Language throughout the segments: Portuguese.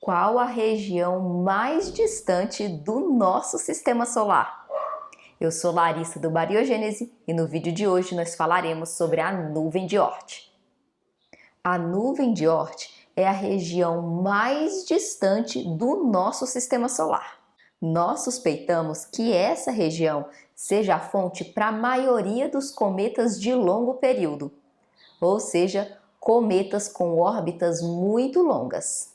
Qual a região mais distante do nosso sistema solar? Eu sou Larissa do Bariogênese e no vídeo de hoje nós falaremos sobre a nuvem de Oort. A nuvem de Oort é a região mais distante do nosso sistema solar. Nós suspeitamos que essa região seja a fonte para a maioria dos cometas de longo período, ou seja, cometas com órbitas muito longas.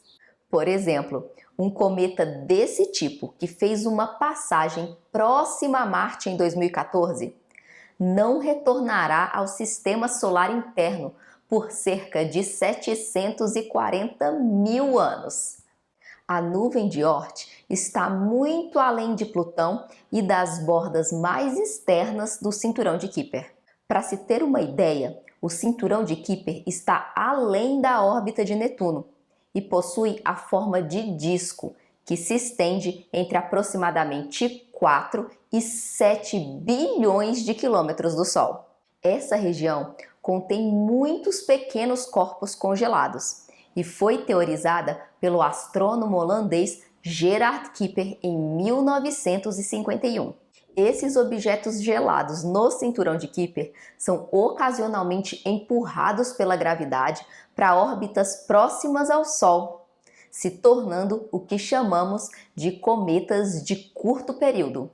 Por exemplo, um cometa desse tipo, que fez uma passagem próxima a Marte em 2014, não retornará ao sistema solar interno por cerca de 740 mil anos. A nuvem de Oort está muito além de Plutão e das bordas mais externas do cinturão de Kuiper. Para se ter uma ideia, o cinturão de Kuiper está além da órbita de Netuno e possui a forma de disco, que se estende entre aproximadamente 4 e 7 bilhões de quilômetros do Sol. Essa região contém muitos pequenos corpos congelados e foi teorizada pelo astrônomo holandês Gerard Kuiper em 1951. Esses objetos gelados no cinturão de Kuiper são ocasionalmente empurrados pela gravidade para órbitas próximas ao Sol, se tornando o que chamamos de cometas de curto período.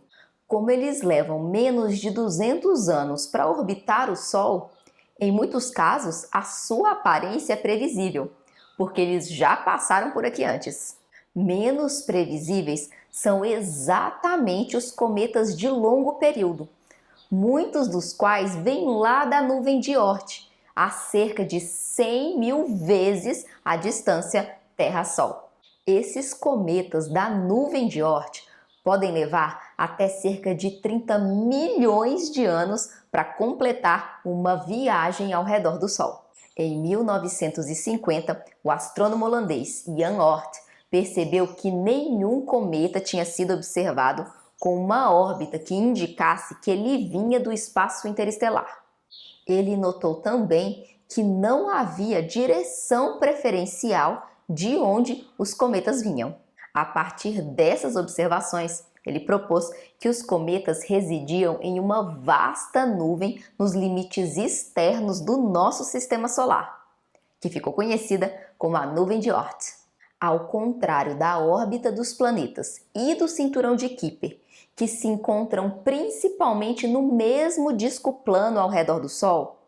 Como eles levam menos de 200 anos para orbitar o Sol, em muitos casos a sua aparência é previsível, porque eles já passaram por aqui antes. Menos previsíveis são exatamente os cometas de longo período, muitos dos quais vêm lá da nuvem de Oort, a cerca de 100 mil vezes a distância Terra-Sol. Esses cometas da nuvem de Oort podem levar até cerca de 30 milhões de anos para completar uma viagem ao redor do Sol. Em 1950, o astrônomo holandês Jan Oort percebeu que nenhum cometa tinha sido observado com uma órbita que indicasse que ele vinha do espaço interestelar. Ele notou também que não havia direção preferencial de onde os cometas vinham. A partir dessas observações, ele propôs que os cometas residiam em uma vasta nuvem nos limites externos do nosso sistema solar, que ficou conhecida como a nuvem de Oort. Ao contrário da órbita dos planetas e do cinturão de Kuiper, que se encontram principalmente no mesmo disco plano ao redor do Sol,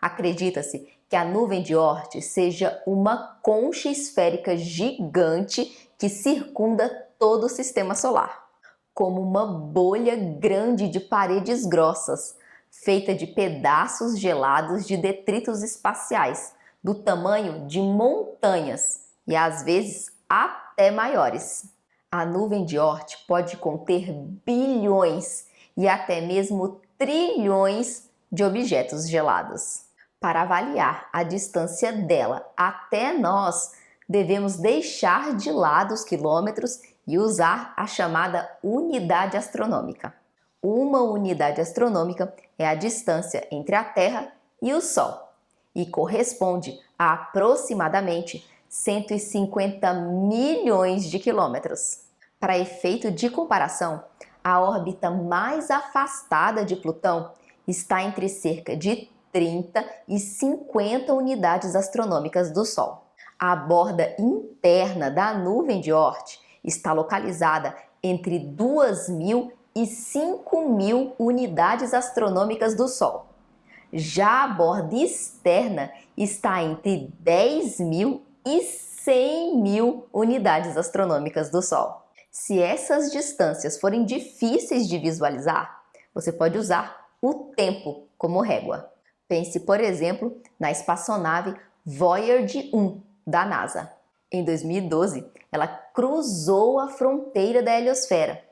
acredita-se que a nuvem de Oort seja uma concha esférica gigante que circunda todo o sistema solar, como uma bolha grande de paredes grossas, feita de pedaços gelados de detritos espaciais, do tamanho de montanhas e às vezes até maiores. A nuvem de Oort pode conter bilhões e até mesmo trilhões de objetos gelados. Para avaliar a distância dela até nós, devemos deixar de lado os quilômetros e usar a chamada unidade astronômica. Uma unidade astronômica é a distância entre a Terra e o Sol e corresponde a aproximadamente 150 milhões de quilômetros. Para efeito de comparação, a órbita mais afastada de Plutão está entre cerca de 30 e 50 unidades astronômicas do Sol. A borda interna da nuvem de Oort está localizada entre 2.000 e 5.000 unidades astronômicas do Sol. Já a borda externa está entre 10.000 e 100.000 unidades astronômicas do Sol. Se essas distâncias forem difíceis de visualizar, você pode usar o tempo como régua. Pense, por exemplo, na espaçonave Voyager 1 da NASA. Em 2012, ela cruzou a fronteira da heliosfera,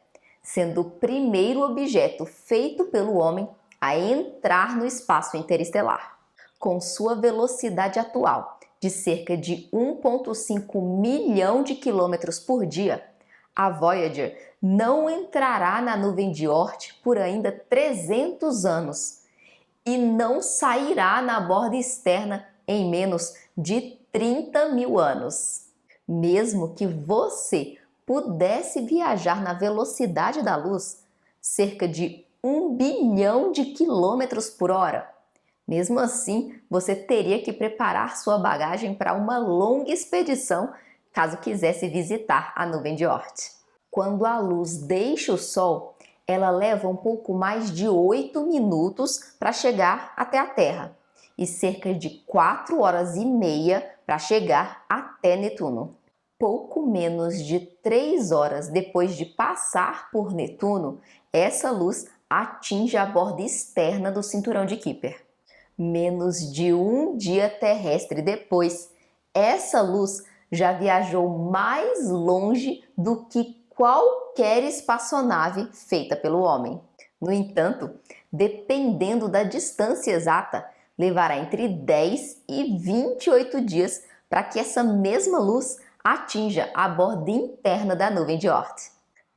sendo o primeiro objeto feito pelo homem a entrar no espaço interestelar. Com sua velocidade atual de cerca de 1,5 milhão de quilômetros por dia, a Voyager não entrará na nuvem de Oort por ainda 300 anos e não sairá na borda externa em menos de 30 mil anos. Mesmo que você pudesse viajar na velocidade da luz, cerca de 1 bilhão de quilômetros por hora, mesmo assim, você teria que preparar sua bagagem para uma longa expedição caso quisesse visitar a nuvem de Oort. Quando a luz deixa o Sol, ela leva um pouco mais de 8 minutos para chegar até a Terra e cerca de 4 horas e meia para chegar até Netuno. Pouco menos de 3 horas depois de passar por Netuno, essa luz atinge a borda externa do cinturão de Kuiper. Menos de um dia terrestre depois, essa luz já viajou mais longe do que qualquer espaçonave feita pelo homem. No entanto, dependendo da distância exata, levará entre 10 e 28 dias para que essa mesma luz atinja a borda interna da nuvem de Oort.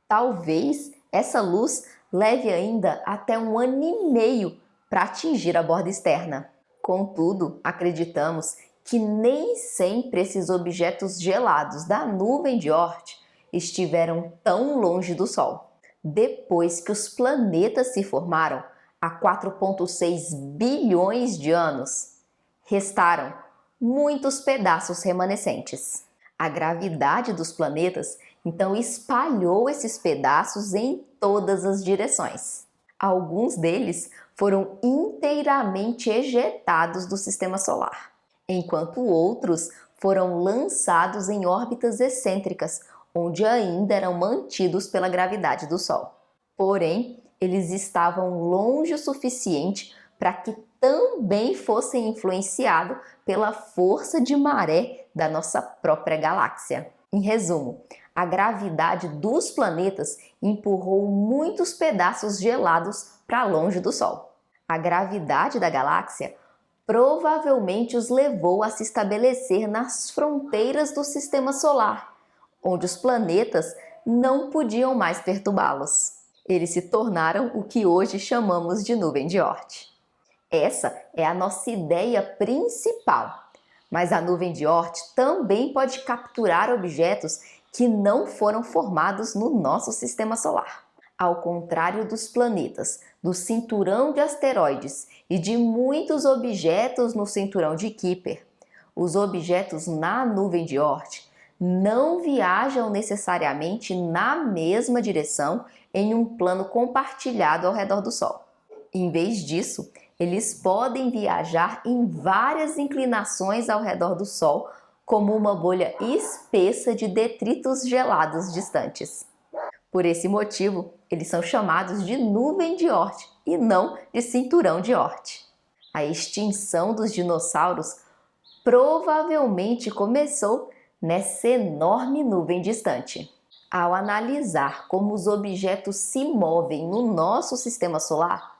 Talvez essa luz leve ainda até 1 ano e meio para atingir a borda externa. Contudo, acreditamos que nem sempre esses objetos gelados da nuvem de Oort estiveram tão longe do Sol. Depois que os planetas se formaram, há 4,6 bilhões de anos, restaram muitos pedaços remanescentes. A gravidade dos planetas então espalhou esses pedaços em todas as direções. Alguns deles foram inteiramente ejetados do sistema solar, enquanto outros foram lançados em órbitas excêntricas, onde ainda eram mantidos pela gravidade do Sol. Porém, eles estavam longe o suficiente para que também fossem influenciados pela força de maré da nossa própria galáxia. Em resumo, a gravidade dos planetas empurrou muitos pedaços gelados para longe do Sol. A gravidade da galáxia provavelmente os levou a se estabelecer nas fronteiras do sistema solar, onde os planetas não podiam mais perturbá-los. Eles se tornaram o que hoje chamamos de nuvem de Oort. Essa é a nossa ideia principal, mas a nuvem de Oort também pode capturar objetos que não foram formados no nosso sistema solar. Ao contrário dos planetas, do cinturão de asteroides e de muitos objetos no cinturão de Kuiper, os objetos na nuvem de Oort não viajam necessariamente na mesma direção em um plano compartilhado ao redor do Sol. Em vez disso, eles podem viajar em várias inclinações ao redor do Sol, como uma bolha espessa de detritos gelados distantes. Por esse motivo, eles são chamados de nuvem de Oort e não de cinturão de Oort. A extinção dos dinossauros provavelmente começou nessa enorme nuvem distante. Ao analisar como os objetos se movem no nosso sistema solar,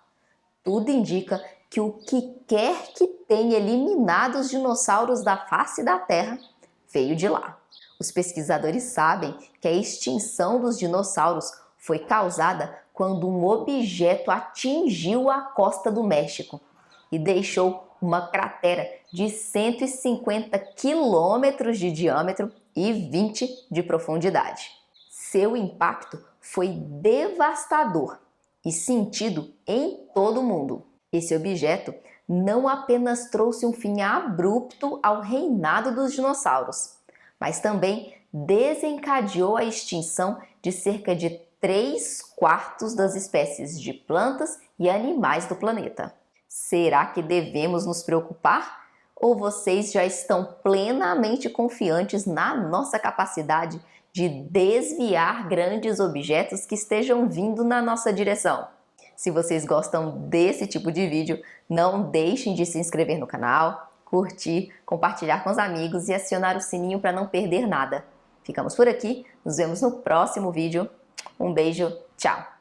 tudo indica que o que quer que tenha eliminado os dinossauros da face da Terra veio de lá. Os pesquisadores sabem que a extinção dos dinossauros foi causada quando um objeto atingiu a costa do México e deixou uma cratera de 150 quilômetros de diâmetro e 20 de profundidade. Seu impacto foi devastador e sentido em todo o mundo. Esse objeto não apenas trouxe um fim abrupto ao reinado dos dinossauros, mas também desencadeou a extinção de cerca de 3/4 das espécies de plantas e animais do planeta. Será que devemos nos preocupar? Ou vocês já estão plenamente confiantes na nossa capacidade de desviar grandes objetos que estejam vindo na nossa direção? Se vocês gostam desse tipo de vídeo, não deixem de se inscrever no canal, curtir, compartilhar com os amigos e acionar o sininho para não perder nada. Ficamos por aqui, nos vemos no próximo vídeo. Um beijo, tchau!